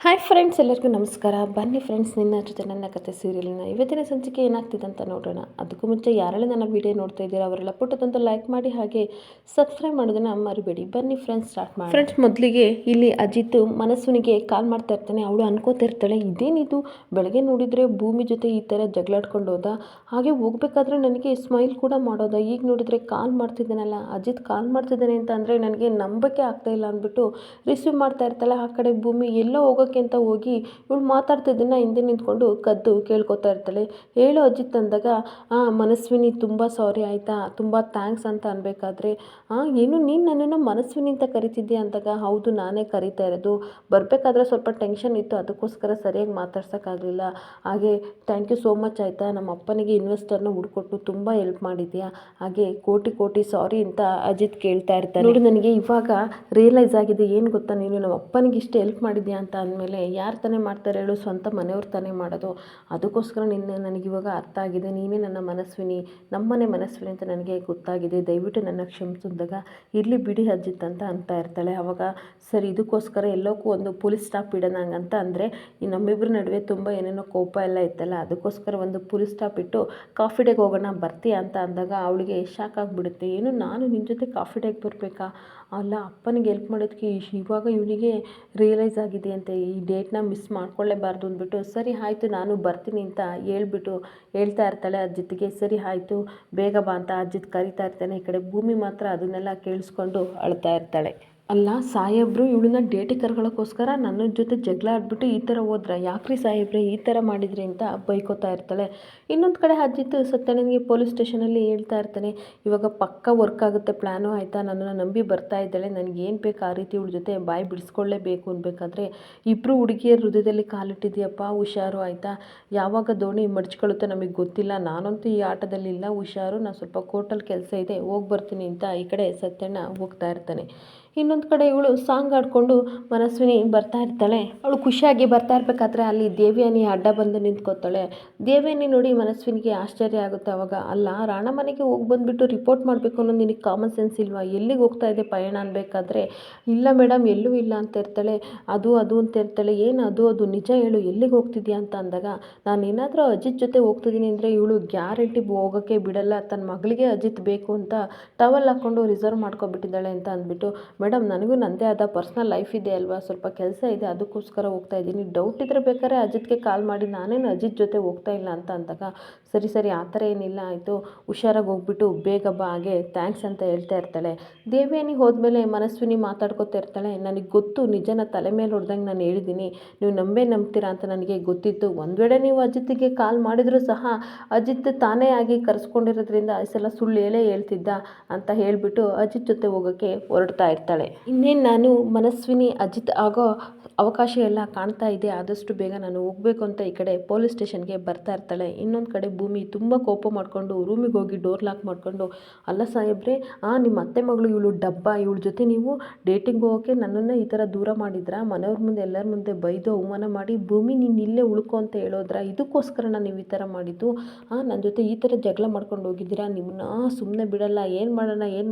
Hi friends, ಎಲ್ಲರಿಗೂ ನಮಸ್ಕಾರ. ಬನ್ನಿ ಫ್ರೆಂಡ್ಸ್, ನಿನ್ನ ಜೊತೆ ನನ್ನ ಕತೆ ಸೀರಿಯಲ್ನ ಇವತ್ತಿನ ಸಂಚಿಕೆ ಏನಾಗ್ತಿದೆ ಅಂತ ನೋಡೋಣ. ಅದಕ್ಕೂ ಮುಂಚೆ ಯಾರೆಲ್ಲ ನನ್ನ ವಿಡಿಯೋ ನೋಡ್ತಾ ಇದ್ದೀರಾ ಅವರೆಲ್ಲ ಪುಟ್ಟದಂತ ಲೈಕ್ ಮಾಡಿ, ಹಾಗೆ ಸಬ್ಸ್ಕ್ರೈಬ್ ಮಾಡೋದನ್ನು ಮರಿಬೇಡಿ. ಬನ್ನಿ ಫ್ರೆಂಡ್ಸ್, ಸ್ಟಾರ್ಟ್ ಮಾಡಿ. ಫ್ರೆಂಡ್ಸ್, ಮೊದಲಿಗೆ ಇಲ್ಲಿ ಅಜಿತ್ ಮನಸ್ವಿನಿಗೆ ಕಾಲ್ ಮಾಡ್ತಾ ಇರ್ತಾನೆ. ಅವಳು ಅನ್ಕೋತಿರ್ತಾಳೆ, ಇದೇನಿದು ಬೆಳಗ್ಗೆ ನೋಡಿದರೆ ಭೂಮಿ ಜೊತೆ ಈ ಥರ ಜಗಳಾಡ್ಕೊಂಡು ಹೋದ, ಹಾಗೆ ಹೋಗ್ಬೇಕಾದ್ರೆ ನನಗೆ ಸ್ಮೈಲ್ ಕೂಡ ಮಾಡೋದ, ಈಗ ನೋಡಿದರೆ ಕಾಲ್ ಮಾಡ್ತಿದ್ದಾನಲ್ಲ, ಅಜಿತ್ ಕಾಲ್ ಮಾಡ್ತಿದ್ದಾನೆ ಅಂತ ಅಂದರೆ ನನಗೆ ನಂಬಕ್ಕೆ ಆಗ್ತಾ ಇಲ್ಲ ಅಂದ್ಬಿಟ್ಟು ರಿಸೀವ್ ಮಾಡ್ತಾ ಇರ್ತಾಳೆ. ಆ ಕಡೆ ಭೂಮಿ ಎಲ್ಲೋ ಹೋಗೋಕ್ಕೆ ಅಂತ ಹೋಗಿ ಇವಳು ಮಾತಾಡ್ತಿದ್ದನ್ನ ಹಿಂದೆ ನಿಂತ್ಕೊಂಡು ಕದ್ದು ಕೇಳ್ಕೊತಾ ಇರ್ತಾಳೆ. ಹೇಳು ಅಜಿತ್ ಅಂದಾಗ, ಮನಸ್ವಿನಿ ತುಂಬ ಸಾರಿ ಆಯಿತಾ, ತುಂಬ ಥ್ಯಾಂಕ್ಸ್ ಅಂತ ಅನ್ಬೇಕಾದ್ರೆ, ಏನು ನೀನು ನನ್ನನ್ನು ಮನಸ್ವಿನಿ ಅಂತ ಕರಿತಿದ್ದೆ ಅಂದಾಗ, ಹೌದು ನಾನೇ ಕರಿತಾ ಇರೋದು, ಬರಬೇಕಾದ್ರೆ ಸ್ವಲ್ಪ ಟೆನ್ಷನ್ ಇತ್ತು, ಅದಕ್ಕೋಸ್ಕರ ಸರಿಯಾಗಿ ಮಾತಾಡ್ಸೋಕ್ಕಾಗಲಿಲ್ಲ. ಹಾಗೆ ಥ್ಯಾಂಕ್ ಯು ಸೋ ಮಚ್ ಆಯಿತಾ, ನಮ್ಮ ಅಪ್ಪನಿಗೆ ಇನ್ವೆಸ್ಟರ್ನ ಹುಡ್ಕೊಟ್ಟು ತುಂಬ ಹೆಲ್ಪ್ ಮಾಡಿದ್ಯಾ, ಹಾಗೆ ಕೋಟಿ ಕೋಟಿ ಸಾರಿ ಅಂತ ಅಜಿತ್ ಕೇಳ್ತಾ ಇರ್ತಾನೆ. ನೋಡಿ, ನನಗೆ ಇವಾಗ ರಿಯಲೈಸ್ ಆಗಿದೆ, ಏನು ಗೊತ್ತಾ, ನೀನು ನಮ್ಮ ಅಪ್ಪನಿಗೆ ಇಷ್ಟು ಹೆಲ್ಪ್ ಮಾಡಿದ್ಯಾ ಅಂತ ಅಂದಮೇಲೆ ಯಾರು ತಾನೇ ಮಾಡ್ತಾರೆ ಹೇಳು, ಸ್ವಂತ ಮನೆಯವ್ರು ತಾನೇ ಮಾಡೋದು, ಅದಕ್ಕೋಸ್ಕರ ನನಗಿವಾಗ ಅರ್ಥ ಆಗಿದೆ, ನೀನೇ ನನ್ನ ಮನಸ್ವಿನಿ, ನಮ್ಮನೆ ಮನಸ್ವಿನಿ ಅಂತ ನನಗೆ ಗೊತ್ತಾಗಿದೆ, ದಯವಿಟ್ಟು ನನ್ನ ಕ್ಷಮಿಸಿದಾಗ ಇರಲಿ ಬಿಡಿ ಅಜಿತ್ ಅಂತ ಇರ್ತಾಳೆ. ಅವಾಗ ಸರಿ, ಇದಕ್ಕೋಸ್ಕರ ಎಲ್ಲೋಕ್ಕೂ ಒಂದು ಪೊಲೀಸ್ ಸ್ಟಾಪ್ ಇಡೋಣ ಹಂಗಂತ ಅಂದರೆ ಈ ನಮ್ಮಿಬ್ಬರ ನಡುವೆ ತುಂಬ ಏನೇನೋ ಕೋಪ ಎಲ್ಲ ಇತ್ತಲ್ಲ, ಅದಕ್ಕೋಸ್ಕರ ಒಂದು ಪೊಲೀಸ್ ಸ್ಟಾಪ್ ಇಟ್ಟು ಕಾಫಿ ಡೇಗೆ ಹೋಗೋಣ ಬರ್ತೀಯಾ ಅಂತ ಅಂದಾಗ ಅವಳಿಗೆ ಶಾಕ್ ಆಗಿಬಿಡುತ್ತೆ. ಏನು, ನಾನು ನಿನ್ನ ಜೊತೆ ಕಾಫಿ ಡೇಗೆ ಬರಬೇಕಾ, ಅಲ್ಲ ಅಪ್ಪನಿಗೆ ಹೆಲ್ಪ್ ಮಾಡೋದಕ್ಕೆ ಇವಾಗ ಇವನಿಗೆ ರಿಯಲೈಸ್ ಆಗಿದೆ ಅಂತ, ಈ ಡೇಟ್ನ ಮಿಸ್ ಮಾಡ್ಕೊಳ್ಳೇಬಾರ್ದು ಅಂದ್ಬಿಟ್ಟು ಸರಿ ಆಯಿತು ನಾನು ಬರ್ತೀನಿ ಅಂತ ಹೇಳ್ತಾ ಇರ್ತಾಳೆ ಅಜ್ಜಿತ್ಗೆ. ಸರಿ ಆಯಿತು ಬೇಗ ಬಾ ಅಂತ ಅಜ್ಜಿತ್ ಕರಿತಾ ಇರ್ತಾನೆ. ಈ ಕಡೆ ಭೂಮಿ ಮಾತ್ರ ಅದನ್ನೆಲ್ಲ ಕೇಳಿಸ್ಕೊಂಡು ಅಳ್ತಾ ಇರ್ತಾಳೆ. ಅಲ್ಲ ಸಾಹೇಬ್ರು ಇವಳನ್ನ ಡೇಟಿಗೆ ಕರ್ಕೊಳ್ಳೋಕ್ಕೋಸ್ಕರ ನನ್ನ ಜೊತೆ ಜಗಳ ಆಡ್ಬಿಟ್ಟು ಈ ಥರ ಹೋದ್ರ, ಯಾಕ್ರಿ ಸಾಹೇಬ್ರೆ ಈ ಥರ ಮಾಡಿದ್ರಿ ಅಂತ ಬೈಕೋತಾ ಇರ್ತಾಳೆ. ಇನ್ನೊಂದು ಕಡೆ ಅಜಿತ್ ಸತ್ಯನಿಗೆ ಪೊಲೀಸ್ ಸ್ಟೇಷನಲ್ಲಿ ಹೇಳ್ತಾ ಇರ್ತಾನೆ, ಇವಾಗ ಪಕ್ಕ ವರ್ಕ್ ಆಗುತ್ತೆ ಪ್ಲ್ಯಾನು ಆಯಿತಾ, ನನ್ನನ್ನು ನಂಬಿ ಬರ್ತಾ ಇದ್ದಾಳೆ, ನನಗೇನು ಬೇಕು ಆ ರೀತಿ ಇವಳ ಜೊತೆ ಬಾಯಿ ಬಿಡಿಸ್ಕೊಳ್ಳೇಬೇಕು ಅನ್ಬೇಕಾದ್ರೆ ಇಬ್ಬರು ಹುಡುಗಿಯರ ಹೃದಯದಲ್ಲಿ ಕಾಲಿಟ್ಟಿದೆಯಪ್ಪ, ಹುಷಾರು ಆಯಿತಾ, ಯಾವಾಗ ದೋಣಿ ಮಡ್ಚ್ಕೊಳ್ಳುತ್ತೆ ನಮಗೆ ಗೊತ್ತಿಲ್ಲ, ನಾನಂತೂ ಈ ಆಟದಲ್ಲಿ ಇಲ್ಲ, ಹುಷಾರು, ನಾನು ಸ್ವಲ್ಪ ಕೋರ್ಟಲ್ಲಿ ಕೆಲಸ ಇದೆ ಹೋಗಿ ಬರ್ತೀನಿ ಅಂತ ಈ ಕಡೆ ಸತ್ಯಣ್ಣ ಹೋಗ್ತಾ ಇರ್ತಾನೆ. ಇನ್ನೊಂದು ಕಡೆ ಇವಳು ಸಾಂಗ್ ಆಡಿಕೊಂಡು ಮನಸ್ವಿನಿ ಬರ್ತಾ ಇರ್ತಾಳೆ. ಅವಳು ಖುಷಿಯಾಗಿ ಬರ್ತಾ ಇರಬೇಕಾದ್ರೆ ಅಲ್ಲಿ ದೇವ್ಯಾನಿ ಅಡ್ಡ ಬಂದು ನಿಂತ್ಕೋತಾಳೆ. ದೇವ್ಯಾನಿ ನೋಡಿ ಮನಸ್ವಿನಿಗೆ ಆಶ್ಚರ್ಯ ಆಗುತ್ತೆ. ಅವಾಗ, ಅಲ್ಲ ರಾಣ ಮನೆಗೆ ಹೋಗಿ ಬಂದುಬಿಟ್ಟು ರಿಪೋರ್ಟ್ ಮಾಡಬೇಕು ಅನ್ನೋದು ನಿನಗೆ ಕಾಮನ್ ಸೆನ್ಸ್ ಇಲ್ವಾ, ಎಲ್ಲಿಗೆ ಹೋಗ್ತಾ ಇದೆ ಪಯಣ ಅನ್ಬೇಕಾದ್ರೆ, ಇಲ್ಲ ಮೇಡಮ್ ಎಲ್ಲೂ ಇಲ್ಲ ಅಂತ ಇರ್ತಾಳೆ. ಅದು ಅಂತ ಇರ್ತಾಳೆ. ಏನು ಅದು ನಿಜ ಹೇಳು, ಎಲ್ಲಿಗೆ ಹೋಗ್ತಿದ್ಯಾ ಅಂತ ಅಂದಾಗ, ನಾನು ಏನಾದರೂ ಅಜಿತ್ ಜೊತೆ ಹೋಗ್ತಿದ್ದೀನಿ ಅಂದರೆ ಇವಳು ಗ್ಯಾರಂಟಿ ಹೋಗೋಕ್ಕೆ ಬಿಡಲ್ಲ, ತನ್ನ ಮಗಳಿಗೆ ಅಜಿತ್ ಬೇಕು ಅಂತ ಟವಲ್ ಹಾಕ್ಕೊಂಡು ರಿಸರ್ವ್ ಮಾಡ್ಕೊಬಿಟ್ಟಿದ್ದಾಳೆ ಅಂತ ಅಂದ್ಬಿಟ್ಟು, ಮೇಡಮ್ ನನಗೂ ನನ್ನದೇ ಆದ ಪರ್ಸ್ನಲ್ ಲೈಫ್ ಇದೆ ಅಲ್ವಾ, ಸ್ವಲ್ಪ ಕೆಲಸ ಇದೆ ಅದಕ್ಕೋಸ್ಕರ ಹೋಗ್ತಾ ಇದ್ದೀನಿ, ಡೌಟ್ ಇದ್ದರೆ ಬೇಕಾದ್ರೆ ಅಜಿತ್ಗೆ ಕಾಲ್ ಮಾಡಿ, ನಾನೇನು ಅಜಿತ್ ಜೊತೆ ಹೋಗ್ತಾ ಇಲ್ಲ ಅಂತ ಅಂದಾಗ, ಸರಿ ಆ ಥರ ಏನಿಲ್ಲ ಆಯಿತು, ಹುಷಾರಾಗಿ ಹೋಗ್ಬಿಟ್ಟು ಬೇಗ ಬಾ, ಹಾಗೆ ಥ್ಯಾಂಕ್ಸ್ ಅಂತ ಹೇಳ್ತಾ ಇರ್ತಾಳೆ. ದೇವ್ಯಾನಿ ಹೋದ್ಮೇಲೆ ಮನಸ್ವಿನಿ ಮಾತಾಡ್ಕೊತಾ ಇರ್ತಾಳೆ. ನನಗೆ ಗೊತ್ತು, ನಿಜನ ತಲೆ ಮೇಲೆ ಹೊಡೆದಂಗೆ ನಾನು ಹೇಳಿದ್ದೀನಿ, ನೀವು ನಂಬ್ತೀರಾ ಅಂತ ನನಗೆ ಗೊತ್ತಿತ್ತು, ಒಂದು ವೇಳೆ ನೀವು ಅಜಿತ್ಗೆ ಕಾಲ್ ಮಾಡಿದರೂ ಸಹ ಅಜಿತ್ ತಾನೇ ಆಗಿ ಕರೆಸ್ಕೊಂಡಿರೋದ್ರಿಂದ ಈ ಸಲ ಸುಳ್ಳು ಹೇಳ್ತಿದ್ದ ಅಂತ ಹೇಳಿಬಿಟ್ಟು ಅಜಿತ್ ಜೊತೆ ಹೋಗೋಕ್ಕೆ ಹೊರಡ್ತಾ ಇರ್ತಾಳೆ. ಇನ್ನೇನು ನಾನು ಮನಸ್ವಿನಿ ಅಜಿತ್ ಆಗೋ ಅವಕಾಶ ಎಲ್ಲ ಕಾಣ್ತಾ ಇದೆ, ಆದಷ್ಟು ಬೇಗ ನಾನು ಹೋಗಬೇಕು ಅಂತ ಈ ಕಡೆ ಪೊಲೀಸ್ ಸ್ಟೇಷನ್ಗೆ ಬರ್ತಾ ಇರ್ತಾಳೆ. ಇನ್ನೊಂದು ಕಡೆ ಭೂಮಿ ತುಂಬ ಕೋಪ ಮಾಡಿಕೊಂಡು ರೂಮಿಗೆ ಹೋಗಿ ಡೋರ್ ಲಾಕ್ ಮಾಡಿಕೊಂಡು, ಅಲ್ಲ ಸಾಹೇಬ್ರೆ, ನಿಮ್ಮ ಅತ್ತೆ ಮಗಳು ಇವಳು ಡಬ್ಬ, ಇವಳ ಜೊತೆ ನೀವು ಡೇಟಿಂಗ್ ಹೋಗೋಕ್ಕೆ ನನ್ನನ್ನು ಈ ಥರ ದೂರ ಮಾಡಿದ್ರಾ, ಮನೆಯವ್ರ ಮುಂದೆ ಎಲ್ಲರ ಮುಂದೆ ಬೈದು ಅವಮಾನ ಮಾಡಿ, ಭೂಮಿ ನೀನು ಇಲ್ಲೇ ಉಳ್ಕೊ ಅಂತ ಹೇಳೋದ್ರ, ಇದಕ್ಕೋಸ್ಕರ ನೀವು ಈ ಥರ ಮಾಡಿದ್ದು, ನನ್ನ ಜೊತೆ ಈ ಥರ ಜಗಳ ಮಾಡ್ಕೊಂಡು ಹೋಗಿದ್ದೀರಾ, ನಿಮ್ಮನ್ನ ಸುಮ್ಮನೆ ಬಿಡಲ್ಲ, ಏನು ಮಾಡೋಣ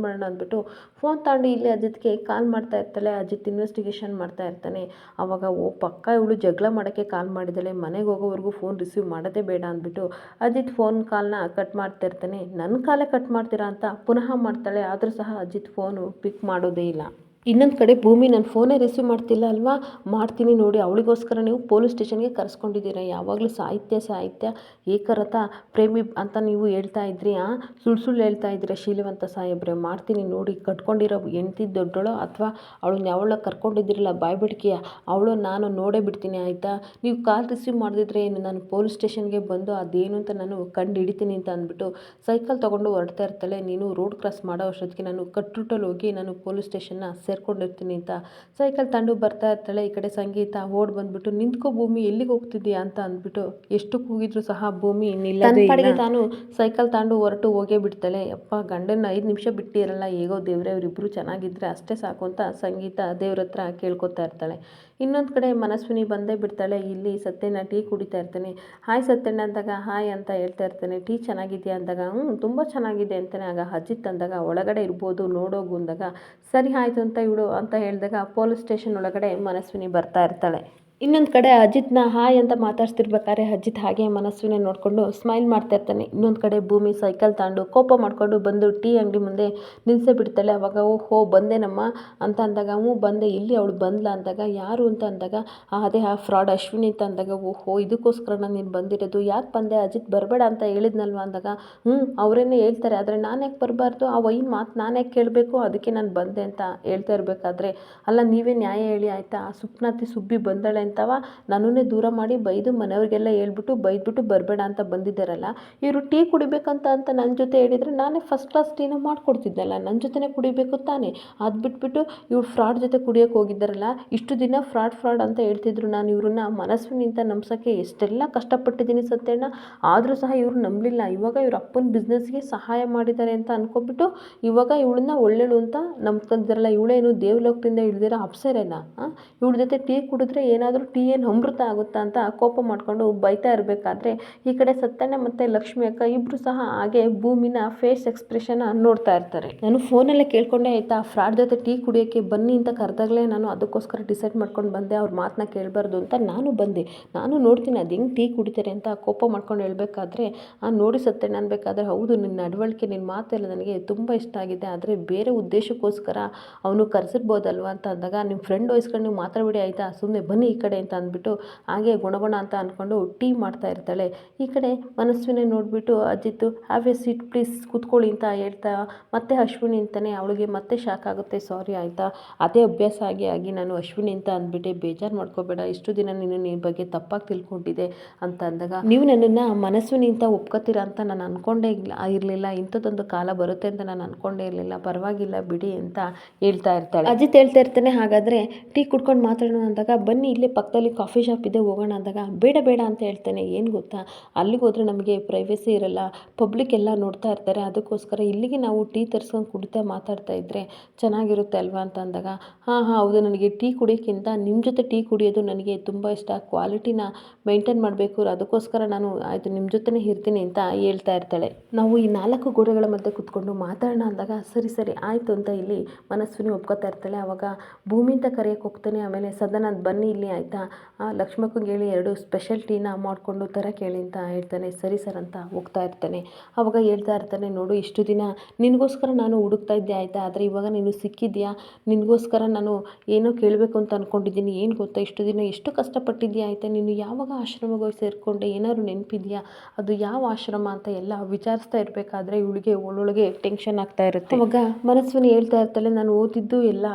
ಅಂದ್ಬಿಟ್ಟು ಫೋನ್ ತಗೊಂಡು ಇಲ್ಲೇ ಅಜಿತ್ಗೆ ಕಾಲ್ ಮಾಡ್ತಾ ಇರ್ತಾಳೆ. ಅಜಿತ್ ಇನ್ವೆಸ್ಟಿಗೇಷನ್ ಮಾಡ್ತಾ ಇರ್ತಾನೆ. ಆವಾಗ ಪಕ್ಕ ಇವಳು ಜಗಳ ಮಾಡೋಕ್ಕೆ ಕಾಲ್ ಮಾಡಿದ್ದಾಳೆ, ಮನೆಗೆ ಹೋಗೋವರೆಗೂ ಫೋನ್ ರಿಸೀವ್ ಮಾಡೋದೇ ಬೇಡ ಅಂದ್ಬಿಟ್ಟು ಅಜಿತ್ ಫೋನ್ ಕಾಲ್ನ ಕಟ್ ಮಾಡ್ತಾ ಇರ್ತಾನೆ. ನನ್ನ ಕಾಲೇ ಕಟ್ ಮಾಡ್ತೀರಾ ಅಂತ ಪುನಃ ಮಾಡ್ತಾಳೆ, ಆದರೂ ಸಹ ಅಜಿತ್ ಫೋನು ಪಿಕ್ ಮಾಡೋದೇ ಇಲ್ಲ. ಇನ್ನೊಂದು ಕಡೆ ಭೂಮಿ, ನನ್ನ ಫೋನೇ ರಿಸೀವ್ ಮಾಡ್ತಿಲ್ಲ ಅಲ್ವಾ, ಮಾಡ್ತೀನಿ ನೋಡಿ, ಅವಳಿಗೋಸ್ಕರ ನೀವು ಪೊಲೀಸ್ ಸ್ಟೇಷನ್ಗೆ ಕರೆಸ್ಕೊಂಡಿದ್ದೀರಾ, ಯಾವಾಗಲೂ ಸಾಹಿತ್ಯ ಏಕರಥ ಪ್ರೇಮಿ ಅಂತ ನೀವು ಹೇಳ್ತಾ ಇದ್ರಿ, ಸುಳ್ಳು ಹೇಳ್ತಾ ಇದ್ದೀರಾ ಶೀಲವಂತ ಸಾಹೇಬ್ರೆ, ಮಾಡ್ತೀನಿ ನೋಡಿ, ಕಟ್ಕೊಂಡಿರೋ ಹೆಂಡ್ತಿ ದೊಡ್ಡೋಳು ಅಥವಾ ಅವಳನ್ನ ಯಾವಳ ಕರ್ಕೊಂಡಿದ್ದೀರಲ್ಲ ಬಾಯ್ಬಿಡ್ಕಿಯ ಅವಳು, ನಾನು ನೋಡೇ ಬಿಡ್ತೀನಿ ಆಯಿತಾ, ನೀವು ಕಾಲ್ ರಿಸೀವ್ ಮಾಡಿದ್ರೆ ಏನು, ನಾನು ಪೊಲೀಸ್ ಸ್ಟೇಷನ್ಗೆ ಬಂದು ಅದೇನು ಅಂತ ನಾನು ಕಂಡು ಹಿಡಿತೀನಿ ಅಂತ ಅಂದ್ಬಿಟ್ಟು ಸೈಕಲ್ ತೊಗೊಂಡು ಹೊರಡ್ತಾ ಇರ್ತಾಳೆ. ನೀನು ರೋಡ್ ಕ್ರಾಸ್ ಮಾಡೋ ಅಷ್ಟೊತ್ತಿಗೆ ನಾನು ಕಟ್ರೂಟಲ್ಲಿ ಹೋಗಿ ನಾನು ಪೊಲೀಸ್ ಸ್ಟೇಷನ್ನ ಸೇರ್ಕೊಂಡಿರ್ತೀನಿ ಅಂತ ಸೈಕಲ್ ತಗೊಂಡು ಬರ್ತಾ ಇರ್ತಾಳೆ. ಈ ಕಡೆ ಸಂಗೀತ ಓಡ್ ಬಂದ್ಬಿಟ್ಟು, ನಿಂತ್ಕೋ ಭೂಮಿ, ಎಲ್ಲಿಗೆ ಹೋಗ್ತಿದ್ದೀಯಾ ಅಂತ ಅಂದ್ಬಿಟ್ಟು ಎಷ್ಟು ಕೂಗಿದ್ರು ಸಹ ಭೂಮಿ ನಿಲ್ಲದೆ ತಾನು ಸೈಕಲ್ ತಗೊಂಡು ಹೊರಟು ಹೋಗೇ ಬಿಡ್ತಾಳೆ. ಅಪ್ಪ, ಗಂಡನ 5 ನಿಮಿಷ ಬಿಟ್ಟಿರಲ್ಲ, ಹೇಗೋ ದೇವ್ರೆ ಅವರಿಬ್ಬರು ಚೆನ್ನಾಗಿದ್ರೆ ಅಷ್ಟೇ ಸಾಕು ಅಂತ ಸಂಗೀತ ದೇವ್ರ ಹತ್ರ ಕೇಳ್ಕೊತಾ ಇರ್ತಾಳೆ. ಇನ್ನೊಂದು ಕಡೆ ಮನಸ್ವಿನಿ ಬಂದೇ ಬಿಡ್ತಾಳೆ. ಇಲ್ಲಿ ಸತ್ಯನ ಟೀ ಕುಡಿತಾ ಇರ್ತಾನೆ. ಹಾಯ್ ಸತ್ಯಣ್ಣ ಅಂದಾಗ ಹಾಯ್ ಅಂತ ಹೇಳ್ತಾ ಇರ್ತಾನೆ. ಟೀ ಚೆನ್ನಾಗಿದೆಯಾ ಅಂದಾಗ ತುಂಬ ಚೆನ್ನಾಗಿದೆ ಅಂತಾನೆ. ಆಗ ಅಜಿತ್ ಅಂದಾಗ ಒಳಗಡೆ ಇರ್ಬೋದು ನೋಡೋಗು ಅಂದಾಗ ಸರಿ ಆಯಿತು ಅಂತ ಇವಳು ಅಂತ ಹೇಳಿದಾಗ ಪೊಲೀಸ್ ಸ್ಟೇಷನ್ ಒಳಗಡೆ ಮನಸ್ವಿನಿ ಬರ್ತಾ ಇರ್ತಾಳೆ. ಇನ್ನೊಂದು ಕಡೆ ಅಜಿತ್ನ ಹಾಯ್ ಅಂತ ಮಾತಾಡ್ಸ್ತಿರ್ಬೇಕಾದ್ರೆ ಅಜಿತ್ ಹಾಗೆ ಮನಸ್ವಿನ ನೋಡಿಕೊಂಡು ಸ್ಮೈಲ್ ಮಾಡ್ತಾ ಇರ್ತಾನೆ. ಇನ್ನೊಂದು ಕಡೆ ಭೂಮಿ ಸೈಕಲ್ ತಗೊಂಡು ಕೋಪ ಮಾಡ್ಕೊಂಡು ಬಂದು ಟೀ ಅಂಗಡಿ ಮುಂದೆ ನಿಲ್ಲಿಸೇ ಬಿಡ್ತಾಳೆ. ಅವಾಗ ಓಹೋ ಬಂದೇನಮ್ಮ ಅಂತ ಅಂದಾಗ ಹ್ಞೂ ಬಂದೆ, ಇಲ್ಲಿ ಅವಳು ಬಂದ್ಲ ಅಂದಾಗ ಯಾರು ಅಂತ ಅಂದಾಗ ಅದೇ ಆ ಫ್ರಾಡ್ ಅಶ್ವಿನಿ ಅಂತ ಅಂದಾಗ ಓಹೋ ಇದಕ್ಕೋಸ್ಕರ ನೀನು ಬಂದಿರೋದು, ಯಾಕೆ ಬಂದೆ ಅಜಿತ್ ಬರಬೇಡ ಅಂತ ಹೇಳಿದ್ನಲ್ವ ಅಂದಾಗ ಅವರೇನೇ ಹೇಳ್ತಾರೆ, ಆದರೆ ನಾನು ಯಾಕೆ ಬರಬಾರ್ದು, ಆ ವೈನ್ ಮಾತು ನಾನು ಯಾಕೆ ಕೇಳಬೇಕು, ಅದಕ್ಕೆ ನಾನು ಬಂದೆ ಅಂತ ಹೇಳ್ತಾ ಇರಬೇಕಾದ್ರೆ ಅಲ್ಲ ನೀವೇ ನ್ಯಾಯ ಹೇಳಿ ಆಯಿತಾ, ಸುಪ್ನಾತಿ ಸುಬ್ಬಿ ಬಂದಳೆ ಅಂತವ ನನ್ನನ್ನೇ ದೂರ ಮಾಡಿ ಬೈದು ಮನೆಯವ್ರಿಗೆಲ್ಲ ಹೇಳ್ಬಿಟ್ಟು ಬೈದ್ಬಿಟ್ಟು ಬರಬೇಡ ಅಂತ ಬಂದಿದ್ದಾರಲ್ಲ, ಇವರು ಟೀ ಕುಡಿಬೇಕಂತ ಅಂತ ನನ್ನ ಜೊತೆ ಹೇಳಿದರೆ ನಾನೇ ಫಸ್ಟ್ ಕ್ಲಾಸ್ ಟೀನ ಮಾಡಿಕೊಡ್ತಿದ್ದಲ್ಲ, ನನ್ನ ಜೊತೆನೇ ಕುಡಿಬೇಕು ತಾನೇ, ಅದು ಬಿಟ್ಬಿಟ್ಟು ಇವ್ರು ಫ್ರಾಡ್ ಜೊತೆ ಕುಡಿಯೋಕೆ ಹೋಗಿದ್ದಾರಲ್ಲ, ಇಷ್ಟು ದಿನ ಫ್ರಾಡ್ ಅಂತ ಹೇಳ್ತಿದ್ರು, ನಾನು ಇವ್ರನ್ನ ಮನಸ್ವಿನಿಂದ ನಂಬ್ಸೋಕ್ಕೆ ಎಷ್ಟೆಲ್ಲ ಕಷ್ಟಪಟ್ಟಿದ್ದೀನಿ ಸತ್ಯಣ್ಣ, ಆದರೂ ಸಹ ಇವರು ನಂಬಲಿಲ್ಲ. ಇವಾಗ ಇವ್ರ ಅಪ್ಪನ ಬಿಸ್ನೆಸ್ಗೆ ಸಹಾಯ ಮಾಡಿದ್ದಾರೆ ಅಂತ ಅನ್ಕೊಬಿಟ್ಟು ಇವಾಗ ಇವಳನ್ನ ಒಳ್ಳೆಳು ಅಂತ ನಂಬ್ಕೊಂಡಿದ್ದಾರಲ್ಲ, ಇವಳೇನು ದೇವಲೋಕದಿಂದ ಇಳ್ದಿರೋ ಅಪ್ಸರೇನಾ, ಇವಳ ಜೊತೆ ಟೀ ಕುಡಿದ್ರೆ ಏನಾದರೂ ಟೀ ಏನು ಅಮೃತ ಆಗುತ್ತಾ ಅಂತ ಕೋಪ ಮಾಡಿಕೊಂಡು ಬೈತಾ ಇರಬೇಕಾದ್ರೆ ಈ ಕಡೆ ಸತ್ಯಣ್ಣ ಮತ್ತು ಲಕ್ಷ್ಮಿ ಅಕ್ಕ ಇಬ್ಬರು ಸಹ ಹಾಗೆ ಭೂಮಿನ ಫೇಸ್ ಎಕ್ಸ್ಪ್ರೆಷನ್ ನೋಡ್ತಾ ಇರ್ತಾರೆ. ನಾನು ಫೋನಲ್ಲೇ ಕೇಳ್ಕೊಂಡೆ ಆಯಿತಾ, ಫ್ರಾಡ್ ಜೊತೆ ಟೀ ಕುಡಿಯೋಕ್ಕೆ ಬನ್ನಿ ಅಂತ ಕರೆದಾಗಲೇ ನಾನು ಅದಕ್ಕೋಸ್ಕರ ಡಿಸೈಡ್ ಮಾಡ್ಕೊಂಡು ಬಂದೆ, ಅವ್ರ ಮಾತನ್ನ ಕೇಳಬಾರ್ದು ಅಂತ ನಾನು ಬಂದೆ, ನಾನು ನೋಡ್ತೀನಿ ಅದು ಹೆಂಗೆ ಟೀ ಕುಡಿತಾರೆ ಅಂತ ಕೋಪ ಮಾಡ್ಕೊಂಡು ಹೇಳ್ಬೇಕಾದ್ರೆ ನೋಡಿ ಸತ್ಯಣ್ಣ ಅನ್ಬೇಕಾದ್ರೆ ಹೌದು ನಿನ್ನ ನಡವಳಿಕೆ ನಿನ್ನ ಮಾತೆಲ್ಲ ನನಗೆ ತುಂಬ ಇಷ್ಟ ಆಗಿದೆ, ಆದರೆ ಬೇರೆ ಉದ್ದೇಶಕ್ಕೋಸ್ಕರ ಅವನು ಕರೆಸಿರ್ಬೋದಲ್ವ ಅಂತ ಅಂದಾಗ ನಿಮ್ಮ ಫ್ರೆಂಡ್ ವಹಿಸ್ಕೊಂಡು ನೀವು ಮಾತಾಡಬೇಡಿ ಆಯಿತಾ, ಸುಮ್ಮನೆ ಬನ್ನಿ ಈ ಕಡೆ ಅಂತ ಅಂದ್ಬಿಟ್ಟು ಹಾಗೆ ಗುಣಗುಣ ಅಂತ ಅಂದ್ಕೊಂಡು ಟೀ ಮಾಡ್ತಾ ಇರ್ತಾಳೆ. ಈ ಕಡೆ ಮನಸ್ವಿನೇ ನೋಡಿಬಿಟ್ಟು Ajit have a seat please ಕೂತ್ಕೊಳ್ಳಿ ಅಂತ ಹೇಳ್ತಾ ಮತ್ತೆ ಅಶ್ವಿನಿ ಅಂತಾನೆ, ಅವಳಿಗೆ ಮತ್ತೆ ಶಾಕ್ ಆಗುತ್ತೆ, ಸಾರಿ ಆಯಿತಾ ಅದೇ ಅಭ್ಯಾಸ ಆಗಿ ನಾನು ಅಶ್ವಿನಿ ಅಂತ ಅಂದ್ಬಿಟ್ಟೆ, ಬೇಜಾರು ಮಾಡ್ಕೋಬೇಡ, ಇಷ್ಟು ದಿನ ನೀನು ನಿನ್ನ ಬಗ್ಗೆ ತಪ್ಪಾಗಿ ತಿಳ್ಕೊಂಡಿದ್ದೆ ಅಂತ ಅಂದಾಗ ನೀವು ನನ್ನನ್ನು ಮನಸ್ವಿನಿ ಅಂತ ಒಪ್ಕೋತೀರಾ ಅಂತ ನಾನು ಅಂದ್ಕೊಂಡೇ ಇರಲಿಲ್ಲ, ಇಂಥದ್ದೊಂದು ಕಾಲ ಬರುತ್ತೆ ಅಂತ ನಾನು ಅಂದ್ಕೊಂಡೇ ಇರಲಿಲ್ಲ, ಪರವಾಗಿಲ್ಲ ಬಿಡಿ ಅಂತ ಹೇಳ್ತಾ ಇರ್ತಾಳೆ. ಅಜಿತ್ ಹೇಳ್ತಾ ಇರ್ತಾನೆ ಹಾಗಾದರೆ ಟೀ ಕುಡ್ಕೊಂಡು ಮಾತಾಡೋಣ ಅಂದಾಗ ಬನ್ನಿ ಇಲ್ಲೇ ಪಕ್ಕದಲ್ಲಿ ಕಾಫಿ ಶಾಪ್ ಇದೆ ಹೋಗೋಣ ಅಂದಾಗ ಬೇಡ ಅಂತ ಹೇಳ್ತಾನೆ. ಏನು ಗೊತ್ತಾ, ಅಲ್ಲಿಗೆ ಹೋದರೆ ನಮಗೆ ಪ್ರೈವೇಸಿ ಇರಲ್ಲ, ಪಬ್ಲಿಕ್ ಎಲ್ಲ ನೋಡ್ತಾ ಇರ್ತಾರೆ, ಅದಕ್ಕೋಸ್ಕರ ಇಲ್ಲಿಗೆ ನಾವು ಟೀ ತರಿಸ್ಕೊಂಡು ಕುಡಿತಾ ಮಾತಾಡ್ತಾ ಇದ್ದರೆ ಚೆನ್ನಾಗಿರುತ್ತೆ ಅಲ್ವಾ ಅಂತ ಅಂದಾಗ ಹಾಂ ಹೌದು ನನಗೆ ಟೀ ಕುಡಿಯೋಕ್ಕಿಂತ ನಿಮ್ಮ ಜೊತೆ ಟೀ ಕುಡಿಯೋದು ನನಗೆ ತುಂಬ ಇಷ್ಟ, ಕ್ವಾಲಿಟಿನ ಮೇಂಟೈನ್ ಮಾಡಬೇಕು, ಅದಕ್ಕೋಸ್ಕರ ನಾನು ಆಯಿತು ನಿಮ್ಮ ಜೊತೆನೇ ಇರ್ತೀನಿ ಅಂತ ಹೇಳ್ತಾ ಇರ್ತಾಳೆ. ನಾವು ಈ 4 ಗೋಡೆಗಳ ಮಧ್ಯೆ ಕೂತ್ಕೊಂಡು ಮಾತಾಡೋಣ ಅಂದಾಗ ಸರಿ ಆಯಿತು ಅಂತ ಇಲ್ಲಿ ಮನಸ್ವಿನಿ ಒಪ್ಕೋತಾ ಇರ್ತಾಳೆ. ಆವಾಗ ಭೂಮಿ ಅಂತ ಕರೆಯೋಕ್ಕೆ ಹೋಗ್ತಾನೆ, ಆಮೇಲೆ ಸದನ ಬನ್ನಿ ಇಲ್ಲಿ ಆಯಿತಾ ಲಕ್ಷ್ಮಕ್ಕಂಗೆ ಹೇಳಿ 2 ಸ್ಪೆಷಲ್ ಟೀನ ಮಾಡಿಕೊಂಡು ಕೇಳಿ ಅಂತ ಹೇಳ್ತಾನೆ. ಸರಿ ಸರ್ ಅಂತ ಹೋಗ್ತಾ ಇರ್ತಾನೆ. ಆವಾಗ ಹೇಳ್ತಾ ಇರ್ತಾನೆ, ನೋಡು ಇಷ್ಟು ದಿನ ನಿನಗೋಸ್ಕರ ನಾನು ಹುಡುಕ್ತಾ ಇದ್ದೆ ಆಯಿತಾ, ಆದರೆ ಇವಾಗ ನೀನು ಸಿಕ್ಕಿದ್ಯಾ, ನಿನಗೋಸ್ಕರ ನಾನು ಏನೋ ಕೇಳಬೇಕು ಅಂತ ಅಂದ್ಕೊಂಡಿದ್ದೀನಿ, ಏನು ಗೊತ್ತಾ ಇಷ್ಟು ದಿನ ಎಷ್ಟು ಕಷ್ಟಪಟ್ಟಿದ್ಯಾ ಆಯಿತಾ, ನೀನು ಯಾವಾಗ ಆಶ್ರಮಕ್ಕೆ ಹೋಗಿ ಸೇರಿಕೊಂಡೆ ಏನಾದ್ರು ನೆನಪಿದೆಯಾ, ಅದು ಯಾವ ಆಶ್ರಮ ಅಂತ ಎಲ್ಲ ವಿಚಾರಿಸ್ತಾ ಇರಬೇಕಾದ್ರೆ ಇವಳಿಗೆ ಒಳೊಳಗೆ ಟೆನ್ಷನ್ ಆಗ್ತಾ ಇರುತ್ತೆ. ಅವಾಗ ಮನಸ್ವಿನಿ ಹೇಳ್ತಾ ಇರ್ತಾಳೆ, ನಾನು ಓದಿದ್ದು ಎಲ್ಲ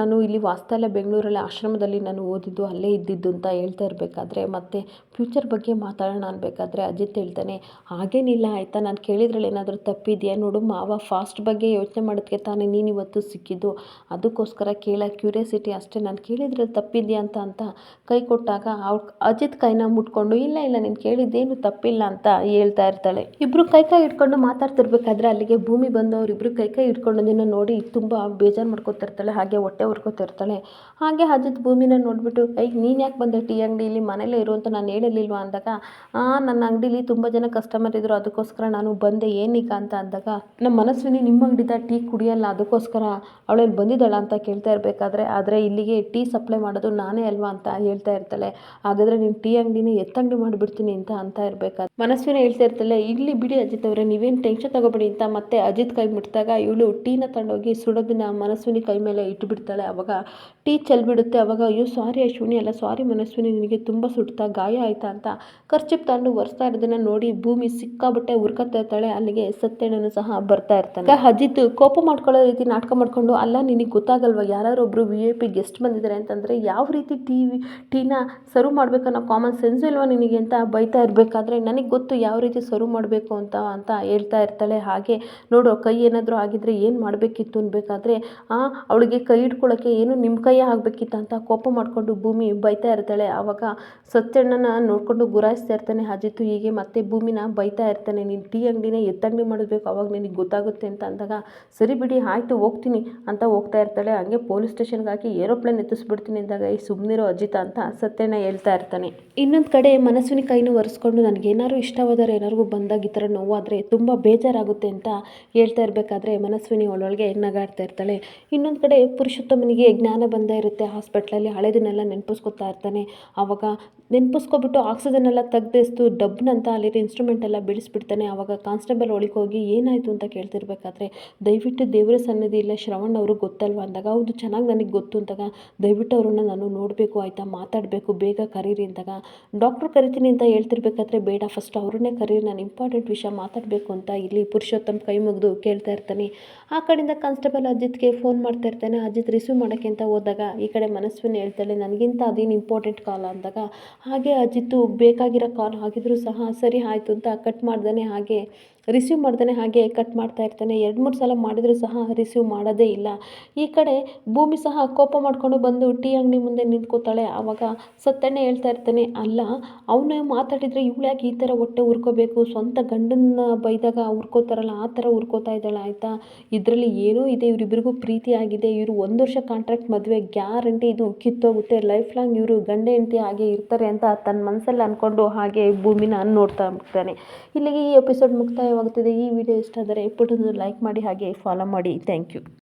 ನಾನು ಇಲ್ಲಿ ವಾಸ್ತವ್ಯ ಬೆಂಗಳೂರಲ್ಲಿ ಆಶ್ರಮದಲ್ಲಿ ನಾನು ಓದಿದ್ದು ಅಲ್ಲೇ ಇದ್ದಿದ್ದು ಅಂತ ಹೇಳ್ತಾ ಇರಬೇಕಾದ್ರೆ ಮತ್ತೆ ಫ್ಯೂಚರ್ ಬಗ್ಗೆ ಮಾತಾಡೋಣ ಅನ್ಬೇಕಾದ್ರೆ ಅಜಿತ್ ಹೇಳ್ತಾನೆ, ಹಾಗೇನಿಲ್ಲ ಆಯಿತಾ, ನಾನು ಕೇಳಿದ್ರಲ್ಲಿ ಏನಾದರೂ ತಪ್ಪಿದೆಯಾ, ನೋಡು ಮಾವ ಫಾಸ್ಟ್ ಬಗ್ಗೆ ಯೋಚನೆ ಮಾಡೋದಕ್ಕೆ ತಾನೇ ನೀನು ಇವತ್ತು ಸಿಕ್ಕಿದ್ದು, ಅದಕ್ಕೋಸ್ಕರ ಕ್ಯೂರಿಯಾಸಿಟಿ ಅಷ್ಟೇ, ನಾನು ಕೇಳಿದ್ರಲ್ಲಿ ತಪ್ಪಿದೆಯಾ ಅಂತ ಕೈ ಕೊಟ್ಟಾಗ ಅಜಿತ್ ಕೈನ ಮುಟ್ಕೊಂಡು ಇಲ್ಲ ನೀನು ಕೇಳಿದ್ದೇನು ತಪ್ಪಿಲ್ಲ ಅಂತ ಹೇಳ್ತಾ ಇರ್ತಾಳೆ. ಇಬ್ಬರು ಕೈ ಇಟ್ಕೊಂಡು ಮಾತಾಡ್ತಿರ್ಬೇಕಾದ್ರೆ ಅಲ್ಲಿಗೆ ಭೂಮಿ ಬಂದು ಅವರಿಬ್ಬರು ಕೈ ಇಟ್ಕೊಂಡೋದನ್ನು ನೋಡಿ ತುಂಬ ಬೇಜಾರು ಮಾಡ್ಕೊತಿರ್ತಾಳೆ, ಹಾಗೆ ಹೊಟ್ಟೆ ಹೊರ್ಕೊತಿರ್ತಾಳೆ. ಹಾಗೆ ಅಜಿತ್ ಭೂಮಿನ ನೋಡಿಬಿಟ್ಟು ನೀನು ಯಾಕೆ ಬಂದೆ ಟೀ ಅಂಗಡಿಯಲ್ಲಿ, ಮನೇಲೇ ಇರು ಅಂತ ನಾನು ಹೇಳಿರ್ಲಿಲ್ವಾ ಅಂದಾಗ ನನ್ನ ಅಂಗಡೀಲಿ ತುಂಬ ಜನ ಕಸ್ಟಮರ್ ಇದ್ದರು, ಅದಕ್ಕೋಸ್ಕರ ನಾನು ಬಂದೆ ಏನೀಗ ಅಂತ ಅಂದಾಗ ನಮ್ಮ ಮನಸ್ವಿನಿ ನಿಮ್ಮ ಅಂಗಡಿದ ಟೀ ಕುಡಿಯಲ್ಲ, ಅದಕ್ಕೋಸ್ಕರ ಅವಳೇನು ಬಂದಿದ್ದಾಳ ಅಂತ ಕೇಳ್ತಾ ಇರಬೇಕಾದ್ರೆ ಆದರೆ ಇಲ್ಲಿಗೆ ಟೀ ಸಪ್ಲೈ ಮಾಡೋದು ನಾನೇ ಅಲ್ವಾ ಅಂತ ಹೇಳ್ತಾ ಇರ್ತಾಳೆ. ಹಾಗಾದರೆ ನೀನು ಟೀ ಅಂಗಡಿನ ಎತ್ತಂಗಡಿ ಮಾಡಿಬಿಡ್ತೀನಿ ಅಂತ ಇರಬೇಕಾದ್ರೆ ಮನಸ್ವಿನಿ ಹೇಳ್ತಾ ಇರ್ತಾಳೆ, ಇಲ್ಲಿ ಬಿಡಿ ಅಜಿತ್ ಅವರೇ ನೀವೇನು ಟೆನ್ಷನ್ ತಗೋಬೇಡಿ ಅಂತ ಮತ್ತೆ ಅಜಿತ್ ಕೈ ಮುಟ್ಟಿದಾಗ ಇವಳು ಟೀನ ತಗೊಂಡೋಗಿ ಸುಡೋದನ್ನ ಮನಸ್ವಿನಿ ಕೈ ಮೇಲೆ ಇಟ್ಟುಬಿಡ್ತಾಳೆ. ಅವಾಗ ಟೀ ಚೆಲ್ಬಿಡುತ್ತೆ. ಅವಾಗ ಅಯ್ಯೋ ಸಾರಿ ಅಶ್ವಿನಿ, ಅಲ್ಲ ಸಾರಿ ಮನಸ್ವಿನಿ, ನಿನಗೆ ತುಂಬ ಸುಡ್ತಾ ಗಾಯ ಆಯಿತಾ ಅಂತ ಖರ್ಚಿಪ್ ತಗೊಂಡು ಒರೆಸ್ತಾ ಇರೋದನ್ನ ನೋಡಿ ಭೂಮಿ ಸಿಕ್ಕಾಬಿಟ್ಟೆ ಉರ್ಕೊತಾ ಇರ್ತಾಳೆ. ಅಲ್ಲಿಗೆ ಸತ್ಯಣ್ಣನು ಸಹ ಬರ್ತಾ ಇರ್ತಾನೆ. ಅಜಿತ್ ಕೋಪ ಮಾಡ್ಕೊಳ್ಳೋ ರೀತಿ ನಾಟಕ ಮಾಡ್ಕೊಂಡು, ಅಲ್ಲ ನಿನಗೆ ಗೊತ್ತಾಗಲ್ವ ಯಾರೊಬ್ರು VIP ಗೆಸ್ಟ್ ಬಂದಿದ್ದಾರೆ ಅಂತಂದರೆ ಯಾವ ರೀತಿ ಟೀನ ಸರ್ವ್ ಮಾಡಬೇಕನ್ನೋ ಕಾಮನ್ ಸೆನ್ಸು ಇಲ್ವಾ ನಿನಗೆ ಅಂತ ಬೈತಾ ಇರಬೇಕಾದ್ರೆ ನನಗೆ ಗೊತ್ತು ಯಾವ ರೀತಿ ಸರ್ವ್ ಮಾಡಬೇಕು ಅಂತ ಹೇಳ್ತಾ ಇರ್ತಾಳೆ. ಹಾಗೆ ನೋಡು ಕೈ ಏನಾದರೂ ಆಗಿದ್ರೆ ಏನು ಮಾಡಬೇಕಿತ್ತು ಅನ್ಬೇಕಾದ್ರೆ ಅವಳಿಗೆ ಕೈ ಇಟ್ಕೊಳ್ಳೋಕ್ಕೆ ಏನು ನಿಮ್ಮ ಕೈಯೇ ಆಗಬೇಕಿತ್ತು ಅಂತ ಕೋಪ ಮಾಡಿಕೊಂಡು ಭೂಮಿ ಬೈತಾ ಇರ್ತಾಳೆ. ಆವಾಗ ಸತ್ಯಣ್ಣನ ನೋಡಿಕೊಂಡು ಗುರಾಯಿಸ್ತಾ ಇರ್ತಾನೆ ಅಜಿತ್. ಹೀಗೆ ಮತ್ತೆ ಭೂಮಿನ ಬೈತಾ ಇರ್ತಾನೆ, ನೀನು ಟೀ ಅಂಗಡಿನ ಎತ್ತಂಗಡಿ ಮಾಡಬೇಕು, ಅವಾಗ ನಿನಗೆ ಗೊತ್ತಾಗುತ್ತೆ ಅಂತ ಅಂದಾಗ ಸರಿ ಬಿಡಿ ಆಯಿತು ಹೋಗ್ತೀನಿ ಅಂತ ಹೋಗ್ತಾ ಇರ್ತಾಳೆ. ಹಂಗೆ ಪೊಲೀಸ್ ಸ್ಟೇಷನ್ಗೆ ಹಾಕಿ ಏರೋಪ್ಲೇನ್ ಎತ್ತಿಸ್ಬಿಡ್ತೀನಿ ಅಂದಾಗ ಸುಮ್ಮನಿರೋ ಅಜಿತ ಅಂತ ಸತ್ಯಣ್ಣ ಹೇಳ್ತಾ ಇರ್ತಾನೆ. ಇನ್ನೊಂದು ಕಡೆ ಮನಸ್ವಿನಿ ಕೈನೂ ಒರೆಸ್ಕೊಂಡು ನನಗೇನಾದ್ರು ಇಷ್ಟವಾದರೆ ಏನಾರಿಗೂ ಬಂದಾಗ ಈ ಥರ ನೋವಾದರೆ ತುಂಬ ಬೇಜಾರಾಗುತ್ತೆ ಅಂತ ಹೇಳ್ತಾ ಇರಬೇಕಾದ್ರೆ ಮನಸ್ವಿನಿ ಒಳೊಳಗೆ ನಗಾಡ್ತಾ ಇರ್ತಾಳೆ. ಇನ್ನೊಂದು ಕಡೆ ಪುರುಷೋತ್ತಮನಿಗೆ ಜ್ಞಾನ ಬಂದ ಇರುತ್ತೆ ಹಾಸ್ಪಿಟ್ಲಲ್ಲಿ, ಹಳೆದನ್ನೆಲ್ಲ ನೆನಪಿಸ್ಕೊತಾ ನೆನೆಸ್ಕೊತಾ ಇರ್ತಾನೆ. ಆವಾಗ ನೆನಪಿಸ್ಕೊಬಿಟ್ಟು ಆಕ್ಸಿಜನ್ ಎಲ್ಲ ತೆಗ್ದೆಸ್ತು ಡಬ್ನಂತ ಅಲ್ಲಿರೋ ಇನ್ಸ್ಟ್ರೂಮೆಂಟ್ ಎಲ್ಲ ಬಿಡಿಸ್ಬಿಡ್ತಾನೆ. ಆವಾಗ ಕಾನ್ಸ್ಟೇಬಲ್ ಒಳಗೆ ಹೋಗಿ ಏನಾಯಿತು ಅಂತ ಕೇಳ್ತಿರ್ಬೇಕಾದ್ರೆ, ದಯವಿಟ್ಟು ದೇವರ ಸನ್ನಿಧಿ ಇಲ್ಲ ಶ್ರವಣ್ ಅವರು ಗೊತ್ತಲ್ವ ಅಂದಾಗ, ಹೌದು ಚೆನ್ನಾಗಿ ನನಗೆ ಗೊತ್ತು ಅಂದಾಗ, ದಯವಿಟ್ಟು ಅವ್ರನ್ನ ನಾನು ನೋಡಬೇಕು ಆಯಿತಾ, ಮಾತಾಡಬೇಕು, ಬೇಗ ಕರೀರಿ ಅಂದಾಗ, ಡಾಕ್ಟ್ರು ಕರಿತೀನಿ ಅಂತ ಹೇಳ್ತಿರ್ಬೇಕಾದ್ರೆ, ಬೇಡ ಫಸ್ಟ್ ಅವ್ರನ್ನೇ ಕರೀರಿ, ನಾನು ಇಂಪಾರ್ಟೆಂಟ್ ವಿಷಯ ಮಾತಾಡಬೇಕು ಅಂತ ಇಲ್ಲಿ ಪುರುಷೋತ್ತಮ್ ಕೈ ಮುಗಿದು ಕೇಳ್ತಾ ಇರ್ತಾನೆ. ಆ ಕಡೆಯಿಂದ ಕಾನ್ಸ್ಟೇಬಲ್ ಅಜಿತ್ಗೆ ಫೋನ್ ಮಾಡ್ತಾ ಇರ್ತಾನೆ. ಅಜಿತ್ ರಿಸೀವ್ ಮಾಡೋಕ್ಕೆ ಅಂತ ಹೋದಾಗ ಈ ಕಡೆ ಮನಸ್ವಿನಿ ಹೇಳ್ತಾಳೆ, ನನಗಿಂತ ಅದೇನು ಇಂಪಾರ್ಟೆಂಟ್ ಕಾಲ್ ಅಂದಾಗ, ಹಾಗೆ ಅಜಿತ್ತು ಬೇಕಾಗಿರೋ ಕಾಲ್ ಆಗಿದ್ರೂ ಸಹ ಸರಿ ಆಯಿತು ಅಂತ ಕಟ್ ಮಾಡ್ದೇ ಹಾಗೆ ರಿಸೀವ್ ಮಾಡ್ದೇ ಹಾಗೆ ಕಟ್ ಮಾಡ್ತಾ ಇರ್ತಾನೆ. 2-3 ಸಲ ಮಾಡಿದರೂ ಸಹ ರಿಸೀವ್ ಮಾಡೋದೇ ಇಲ್ಲ. ಈ ಕಡೆ ಭೂಮಿ ಸಹ ಕೋಪ ಮಾಡಿಕೊಂಡು ಬಂದು ಟೀ ಅಂಗಡಿ ಮುಂದೆ ನಿಂತ್ಕೋತಾಳೆ. ಆವಾಗ ಸತ್ಯಣ್ಣ ಹೇಳ್ತಾ ಇರ್ತಾನೆ, ಅಲ್ಲ ಅವನು ಮಾತಾಡಿದರೆ ಇವಳು ಯಾಕೆ ಈ ಥರ ಹೊಟ್ಟೆ ಉರ್ಕೋಬೇಕು, ಸ್ವಂತ ಗಂಡನ್ನ ಬೈದಾಗ ಉರ್ಕೋತಾರಲ್ಲ ಆ ಥರ ಉರ್ಕೋತಾ ಇದ್ದಾಳೆ ಆಯಿತಾ, ಇದರಲ್ಲಿ ಏನೋ ಇದೆ, ಇವರಿಬ್ಬರಿಗೂ ಪ್ರೀತಿ ಆಗಿದೆ, ಇವರು 1 ವರ್ಷ ಕಾಂಟ್ರಾಕ್ಟ್ ಮದುವೆ ಗ್ಯಾರಂಟಿ ಇದು ಕಿತ್ತೋಗುತ್ತೆ, ಲೈಫ್ ಲಾಂಗ್ ಇವರು ಗಂಡ ಹೆಂಡತಿ ಹಾಗೆ ಇರ್ತಾರೆ ಅಂತ ತನ್ನ ಮನಸ್ಸಲ್ಲಿ ಅಂದ್ಕೊಂಡು ಹಾಗೆ ಭೂಮಿನ ನೋಡ್ತಾ ಇರ್ತಾನೆ. ಇಲ್ಲಿಗೆ ಈ ಎಪಿಸೋಡ್ ಮುಕ್ತಾಯವಾಗುತ್ತದೆ. ಈ ವಿಡಿಯೋ ಇಷ್ಟ ಆದರೆ ಪುಟದ ಲೈಕ್ ಮಾಡಿ ಹಾಗೆ ಫಾಲೋ ಮಾಡಿ. Thank you.